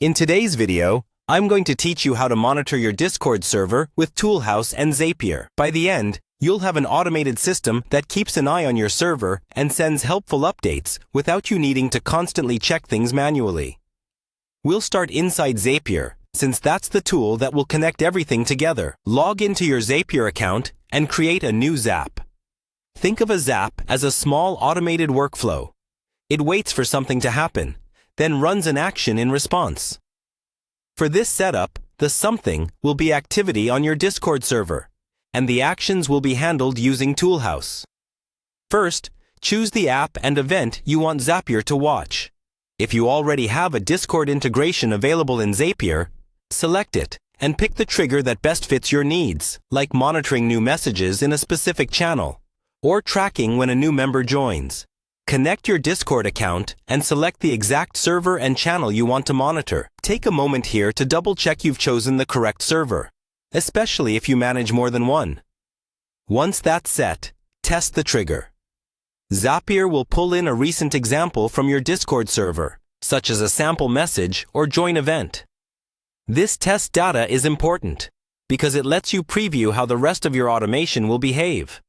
In today's video, I'm going to teach you how to monitor your Discord server with Toolhouse and Zapier. By the end, you'll have an automated system that keeps an eye on your server and sends helpful updates without you needing to constantly check things manually. We'll start inside Zapier, since that's the tool that will connect everything together. Log into your Zapier account and create a new Zap. Think of a Zap as a small automated workflow. It waits for something to happen, then runs an action in response. For this setup, the something will be activity on your Discord server, and the actions will be handled using Toolhouse. First, choose the app and event you want Zapier to watch. If you already have a Discord integration available in Zapier, select it and pick the trigger that best fits your needs, like monitoring new messages in a specific channel, or tracking when a new member joins. Connect your Discord account and select the exact server and channel you want to monitor. Take a moment here to double-check you've chosen the correct server, especially if you manage more than one. Once that's set, test the trigger. Zapier will pull in a recent example from your Discord server, such as a sample message or join event. This test data is important because it lets you preview how the rest of your automation will behave.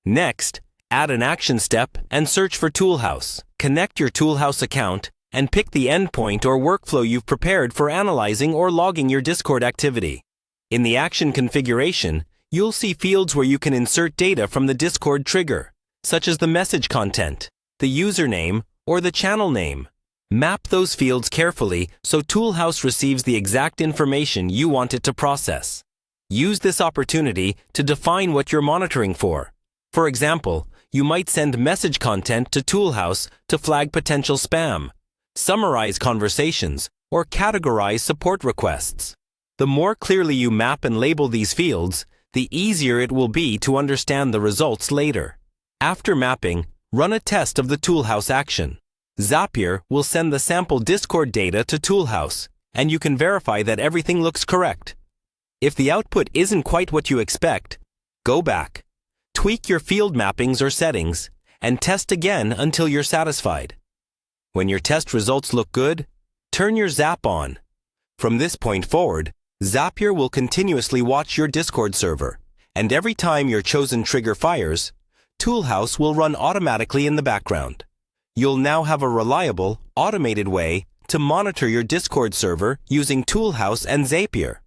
Next, add an action step and search for Toolhouse. Connect your Toolhouse account and pick the endpoint or workflow you've prepared for analyzing or logging your Discord activity. In the action configuration, you'll see fields where you can insert data from the Discord trigger, such as the message content, the username, or the channel name. Map those fields carefully so Toolhouse receives the exact information you want it to process. Use this opportunity to define what you're monitoring for. For example, you might send message content to Toolhouse to flag potential spam, summarize conversations, or categorize support requests. The more clearly you map and label these fields, the easier it will be to understand the results later. After mapping, run a test of the Toolhouse action. Zapier will send the sample Discord data to Toolhouse, and you can verify that everything looks correct. If the output isn't quite what you expect, go back. Tweak your field mappings or settings, and test again until you're satisfied. When your test results look good, turn your Zap on. From this point forward, Zapier will continuously watch your Discord server, and every time your chosen trigger fires, Toolhouse will run automatically in the background. You'll now have a reliable, automated way to monitor your Discord server using Toolhouse and Zapier.